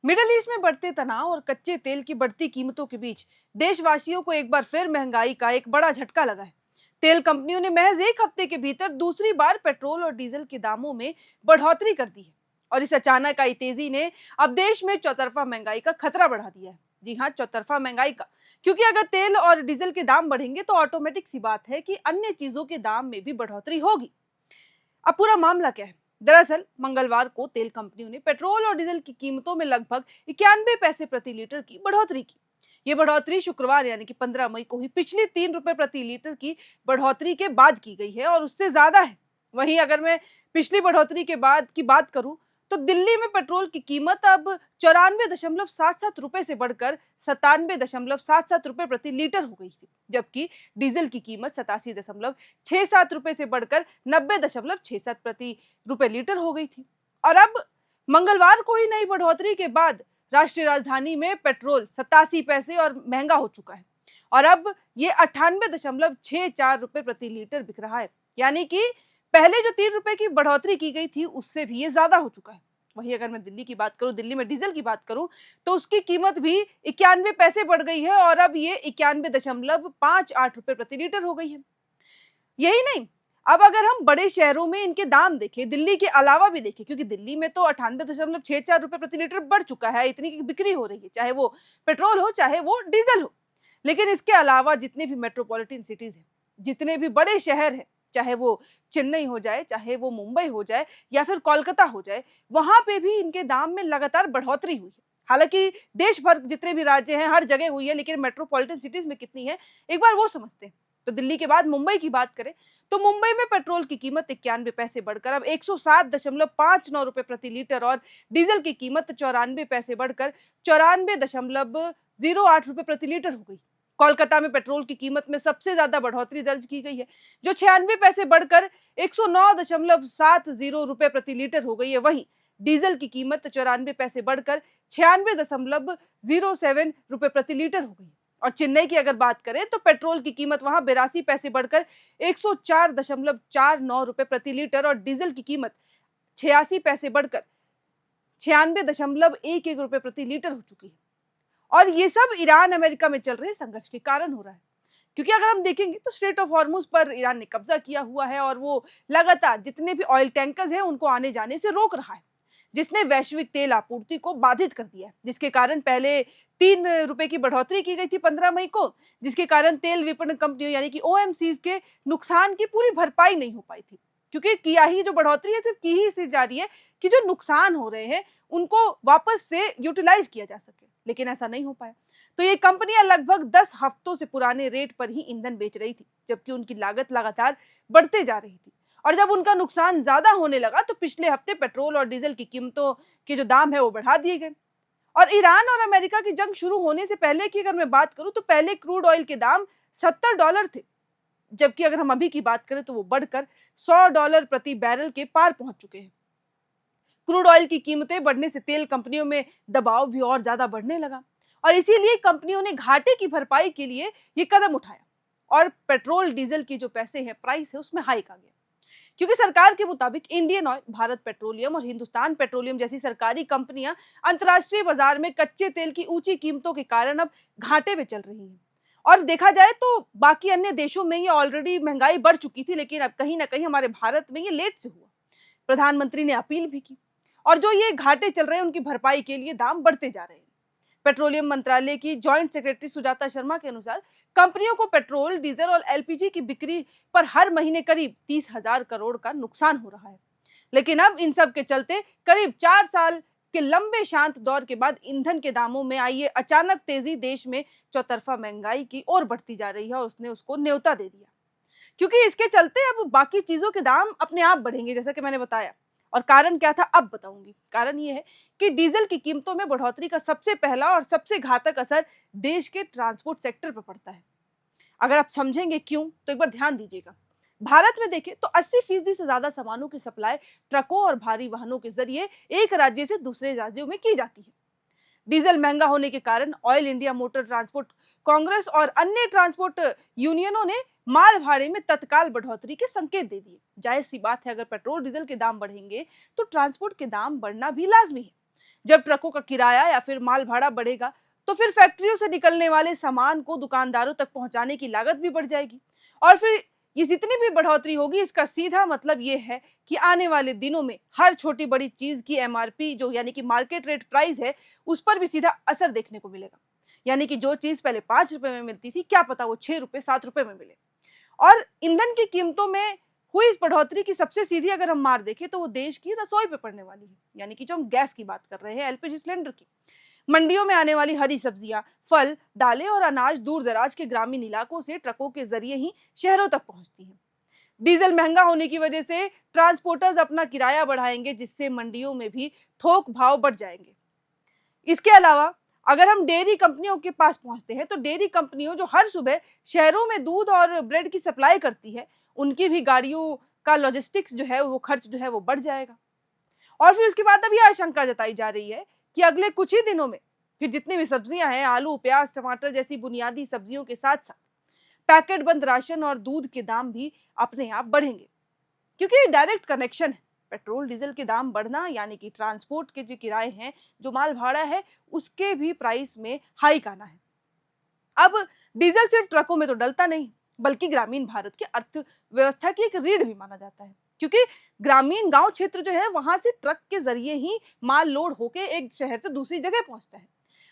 Middle east में बढ़ते तनाव और कच्चे तेल की बढ़ती कीमतों के बीच देशवासियों को एक बार फिर महंगाई का एक बड़ा झटका लगा है। तेल कंपनियों ने महज एक हफ्ते के भीतर दूसरी बार पेट्रोल और डीजल के दामों में बढ़ोतरी कर दी है। और इस अचानक आई तेजी ने अब देश में चौतरफा महंगाई का खतरा बढ़ा दिया है। जी हाँ, चौतरफा महंगाई का, क्योंकि अगर तेल और डीजल के दाम बढ़ेंगे तो ऑटोमेटिक सी बात है कि अन्य चीजों के दाम में भी बढ़ोतरी होगी। अब पूरा मामला क्या है? दरअसल मंगलवार को तेल कंपनियों ने पेट्रोल और डीजल की कीमतों में लगभग 91 पैसे प्रति लीटर की बढ़ोतरी की। ये बढ़ोतरी शुक्रवार यानी कि 15 मई को ही पिछली 3 रुपए प्रति लीटर की बढ़ोतरी के बाद की गई है और उससे ज्यादा है। वहीं अगर मैं पिछली बढ़ोतरी के बाद की बात करूं तो दिल्ली में पेट्रोल की कीमत अब 94.77 रुपए से बढ़कर 97.77 रुपए प्रति लीटर हो गई थी, जबकि डीजल की कीमत 87.67 रुपए से बढ़कर 90.67 प्रति रुपए लीटर हो गई थी। और अब मंगलवार को ही नई बढ़ोतरी के बाद राष्ट्रीय राजधानी में पेट्रोल 87 पैसे और महंगा हो चुका है और अब ये 98.64 रुपए प्रति लीटर बिक रहा है। यानी कि पहले जो 3 रुपए की बढ़ोतरी की गई थी उससे भी ये ज्यादा हो चुका है। वहीं अगर मैं दिल्ली की बात करूं, दिल्ली में डीजल की बात करूं तो उसकी कीमत भी 91 पैसे बढ़ गई है और अब ये 91.58 रुपए प्रति लीटर हो गई है। यही नहीं, अब अगर हम बड़े शहरों में इनके दाम देखें, दिल्ली के अलावा भी देखें, क्योंकि दिल्ली में तो 98.64 रुपए प्रति लीटर बढ़ चुका है, इतनी की बिक्री हो रही है, चाहे वो पेट्रोल हो चाहे वो डीजल हो। लेकिन इसके अलावा जितने भी मेट्रोपॉलिटन सिटीज हैं, जितने भी बड़े शहर हैं, चाहे वो चेन्नई हो जाए, चाहे वो मुंबई हो जाए या फिर कोलकाता हो जाए, वहां पे भी इनके दाम में लगातार बढ़ोतरी हुई है। हालांकि देश भर जितने भी राज्य हैं हर जगह हुई है, लेकिन मेट्रोपॉलिटन सिटीज में कितनी है एक बार वो समझते हैं। तो दिल्ली के बाद मुंबई की बात करें तो मुंबई में पेट्रोल की कीमत 91 पैसे बढ़कर अब 107.59 रुपए प्रति लीटर और डीजल की कीमत 94 पैसे बढ़कर 94.08 रुपए प्रति लीटर हो गई। कोलकाता में पेट्रोल की कीमत में सबसे ज्यादा बढ़ोतरी दर्ज की गई है, जो 96 पैसे बढ़कर 109.70 रुपए प्रति लीटर हो गई है। वहीं डीजल की कीमत 94 पैसे बढ़कर 96.07 रुपए प्रति लीटर हो गई। और चेन्नई की अगर बात करें तो पेट्रोल की कीमत वहां 82 पैसे बढ़कर 104.49 रुपए प्रति लीटर और डीजल की कीमत 86 पैसे बढ़कर 96.11 रुपए प्रति लीटर हो चुकी है। और ये सब ईरान अमेरिका में चल रहे संघर्ष के कारण हो रहा है, क्योंकि अगर हम देखेंगे तो स्ट्रेट ऑफ हॉर्मुज पर ईरान ने कब्जा किया हुआ है और वो लगातार जितने भी ऑयल टैंकर्स हैं उनको आने जाने से रोक रहा है, जिसने वैश्विक तेल आपूर्ति को बाधित कर दिया है, जिसके कारण पहले 3 रुपए की बढ़ोतरी की गई थी 15 मई को, जिसके कारण तेल विपणन कंपनियों यानी कि ओएमसीज के नुकसान की पूरी भरपाई नहीं हो पाई थी। क्योंकि किया ही जो बढ़ोतरी है सिर्फ की ही इसलिए जा रही है कि जो नुकसान हो रहे हैं उनको वापस से यूटिलाइज किया जा सके, लेकिन ऐसा नहीं हो पाया। तो ये कंपनियां लगभग 10 हफ्तों से पुराने रेट पर ही ईंधन बेच रही थी, जबकि उनकी लागत लगातार बढ़ते जा रही थी। और जब उनका नुकसान ज्यादा होने लगा तो पिछले हफ्ते पेट्रोल और डीजल की कीमतों के जो दाम है वो बढ़ा दिए गए। और ईरान और अमेरिका की जंग शुरू होने से पहले की अगर मैं बात करूं तो पहले क्रूड ऑयल के दाम $70 थे, जबकि अगर हम अभी की बात करें तो वो बढ़कर $100 प्रति बैरल के पार पहुंच चुके हैं। क्रूड ऑयल की कीमतें बढ़ने से तेल कंपनियों में दबाव भी और ज्यादा बढ़ने लगा और इसीलिए कंपनियों ने घाटे की भरपाई के लिए ये कदम उठाया और पेट्रोल डीजल की जो पैसे हैं, प्राइस है, उसमें हाइक आ गया। क्योंकि सरकार के मुताबिक इंडियन ऑयल, भारत पेट्रोलियम और हिंदुस्तान पेट्रोलियम जैसी सरकारी कंपनियां अंतर्राष्ट्रीय बाजार में कच्चे तेल की ऊंची कीमतों के कारण अब घाटे में चल रही हैं। और देखा जाए तो बाकी अन्य देशों में ये ऑलरेडी महंगाई बढ़ चुकी थी, लेकिन अब कहीं ना कहीं हमारे भारत में ये लेट से हुआ। प्रधानमंत्री ने अपील भी की और जो ये घाटे चल रहे हैं उनकी भरपाई के लिए दाम बढ़ते जा रहे हैं। पेट्रोलियम मंत्रालय की जॉइंट सेक्रेटरी सुजाता शर्मा के अनुसार कंपनियों को पेट्रोल, डीजल और एलपीजी की बिक्री पर हर महीने करीब 30,000 करोड़ का नुकसान हो रहा है। लेकिन अब इन सब के चलते करीब 4 साल के लंबे शांत दौर के बाद ईंधन के दामों में आई ये अचानक तेजी देश में चौतरफा महंगाई की ओर बढ़ती जा रही है और उसने उसको न्योता दे दिया। क्योंकि इसके चलते अब बाकी चीजों के दाम अपने आप बढ़ेंगे, जैसा कि मैंने बताया। और कारण क्या था अब बताऊंगी। कारण ये है कि डीजल की कीमतों में बढ़ोतरी का सबसे पहला और सबसे घातक असर देश के ट्रांसपोर्ट सेक्टर पर पड़ता है। अगर आप समझेंगे क्यों तो एक बार ध्यान दीजिएगा। भारत में देखें तो 80% से ज्यादा सामानों की सप्लाई ट्रकों और भारी वाहनों के जरिए एक राज्य से दूसरे राज्यों में की जाती है। डीजल महंगा होने के कारण oil India, motor transport Congress और अन्य ट्रांसपोर्ट यूनियनों ने माल भाड़े में तत्काल बढ़ोतरी के संकेत दे दिए। जाहिर सी बात है, अगर पेट्रोल डीजल के दाम बढ़ेंगे तो ट्रांसपोर्ट के दाम बढ़ना भी लाजमी है। जब ट्रकों का किराया या फिर माल भाड़ा बढ़ेगा तो फिर फैक्ट्रियों से निकलने वाले सामान को दुकानदारों तक पहुंचाने की लागत भी बढ़ जाएगी। और फिर ये जितनी भी बढ़ोतरी होगी, इसका सीधा मतलब ये है कि आने वाले दिनों में हर छोटी बड़ी चीज की एमआरपी जो यानी कि मार्केट रेट प्राइस है, उस पर भी सीधा असर देखने को मिलेगा। यानी कि जो चीज पहले 5 रुपए में मिलती थी, क्या पता वो 6 रुपए 7 रुपए में मिले। और ईंधन की कीमतों में हुई इस बढ़ोतरी की सबसे सीधी अगर हम मार देखें तो वो देश की रसोई पे पड़ने वाली है। यानी कि जो हम गैस की बात कर रहे हैं, एलपीजी सिलेंडर की। मंडियों में आने वाली हरी सब्जियां, फल, दालें और अनाज दूर दराज के ग्रामीण इलाकों से ट्रकों के जरिए ही शहरों तक पहुंचती है। डीजल महंगा होने की वजह से ट्रांसपोर्टर्स अपना किराया बढ़ाएंगे, जिससे मंडियों में भी थोक भाव बढ़ जाएंगे। इसके अलावा अगर हम डेयरी कंपनियों के पास पहुंचते हैं तो डेयरी कंपनियों जो हर सुबह शहरों में दूध और ब्रेड की सप्लाई करती है, उनकी भी गाड़ियों का लॉजिस्टिक्स जो है वो खर्च जो है वो बढ़ जाएगा। और फिर उसके बाद अब ये आशंका जताई जा रही है कि अगले कुछ ही दिनों में फिर जितनी भी सब्जियां हैं, आलू, प्याज, टमाटर जैसी बुनियादी सब्जियों के साथ साथ पैकेट बंद राशन और दूध के दाम भी अपने आप बढ़ेंगे, क्योंकि ये डायरेक्ट कनेक्शन है। पेट्रोल डीजल के दाम बढ़ना यानी कि ट्रांसपोर्ट के जो किराए हैं, जो माल भाड़ा है, उसके भी प्राइस में हाइक आना है। अब डीजल सिर्फ ट्रकों में तो डलता नहीं, बल्कि ग्रामीण भारत की अर्थव्यवस्था की एक रीढ़ भी माना जाता है, क्योंकि ग्रामीण गांव क्षेत्र जो है वहां से ट्रक के जरिए ही माल लोड होके एक शहर से दूसरी जगह पहुंचता है।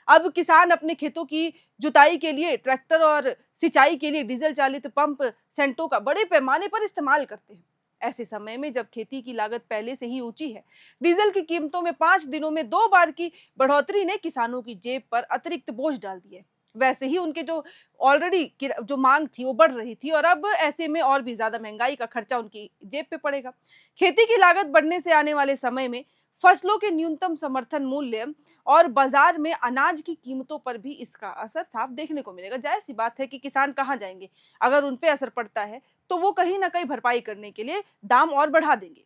अब किसान अपने खेतों की जुताई के लिए ट्रैक्टर और सिंचाई के लिए डीजल चालित पंप सेंटों का बड़े पैमाने पर इस्तेमाल करते हैं। ऐसे समय में जब खेती की लागत पहले से ही ऊंची है, डीजल की कीमतों में 5 दिनों में 2 बार की बढ़ोतरी ने किसानों की जेब पर अतिरिक्त बोझ डाल दिया है। वैसे ही उनके जो ऑलरेडी जो मांग थी वो बढ़ रही थी, और अब ऐसे में और भी ज्यादा महंगाई का खर्चा उनकी जेब पे पड़ेगा। खेती की लागत बढ़ने से आने वाले समय में फसलों के न्यूनतम समर्थन मूल्य और बाजार में अनाज की कीमतों पर भी इसका असर साफ देखने को मिलेगा। जाहिर सी बात है कि किसान कहाँ जाएंगे, अगर उन पे असर पड़ता है तो वो कहीं ना कहीं भरपाई करने के लिए दाम और बढ़ा देंगे।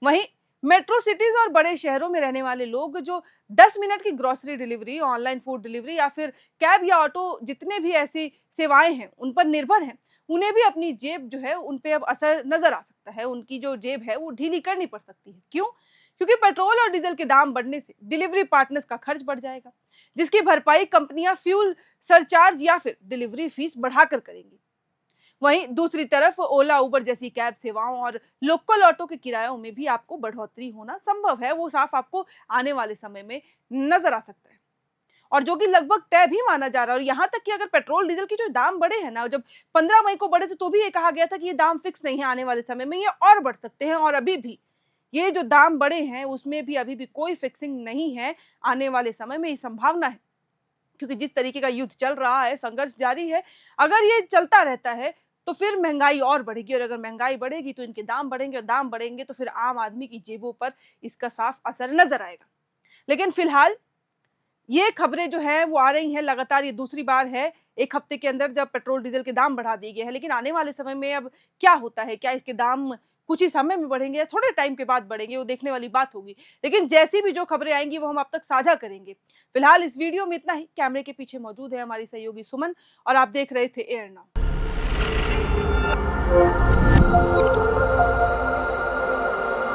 वहीं मेट्रो सिटीज और बड़े शहरों में रहने वाले लोग जो 10 मिनट की grocery delivery, online food delivery या फिर कैब या ऑटो, जितने भी ऐसी सेवाएं हैं उन पर निर्भर हैं, उन्हें भी अपनी जेब जो है उन पे अब असर नजर आ सकता है। उनकी जो जेब है वो ढीली करनी पड़ सकती है। क्यों? क्योंकि पेट्रोल और डीजल के दाम बढ़ने से डिलीवरी पार्टनर्स का खर्च बढ़ जाएगा, जिसकी भरपाई कंपनियां फ्यूल सरचार्ज या फिर डिलीवरी फीस बढ़ाकर करेंगी। वहीं दूसरी तरफ ओला, उबर जैसी कैब सेवाओं और लोकल ऑटो के किरायों में भी आपको बढ़ोतरी होना संभव है। वो साफ आपको आने वाले समय में नजर आ सकता है, और जो कि लगभग तय भी माना जा रहा है। और यहाँ तक कि अगर पेट्रोल डीजल के जो दाम बढ़े हैं ना, जब 15 मई को बढ़े थे तो भी ये कहा गया था कि ये दाम फिक्स नहीं है, आने वाले समय में ये और बढ़ सकते हैं। और अभी भी ये जो दाम बढ़े हैं उसमें भी अभी भी कोई फिक्सिंग नहीं है। आने वाले समय में ये संभावना है, क्योंकि जिस तरीके का युद्ध चल रहा है, संघर्ष जारी है, अगर ये चलता रहता है तो फिर महंगाई और बढ़ेगी, और अगर महंगाई बढ़ेगी तो इनके दाम बढ़ेंगे, और दाम बढ़ेंगे तो फिर आम आदमी की जेबों पर इसका साफ असर नजर आएगा। लेकिन फिलहाल ये खबरें जो है वो आ रही हैं लगातार, ये दूसरी बार है एक हफ्ते के अंदर जब पेट्रोल डीजल के दाम बढ़ा दिए गए हैं। लेकिन आने वाले समय में अब क्या होता है, क्या इसके दाम कुछ ही समय में बढ़ेंगे या थोड़े टाइम के बाद बढ़ेंगे, वो देखने वाली बात होगी। लेकिन जैसी भी जो खबरें आएंगी वो हम आप तक साझा करेंगे। फिलहाल इस वीडियो में इतना ही। कैमरे के पीछे मौजूद है हमारी सहयोगी सुमन, और आप देख रहे थे एयर नाउ।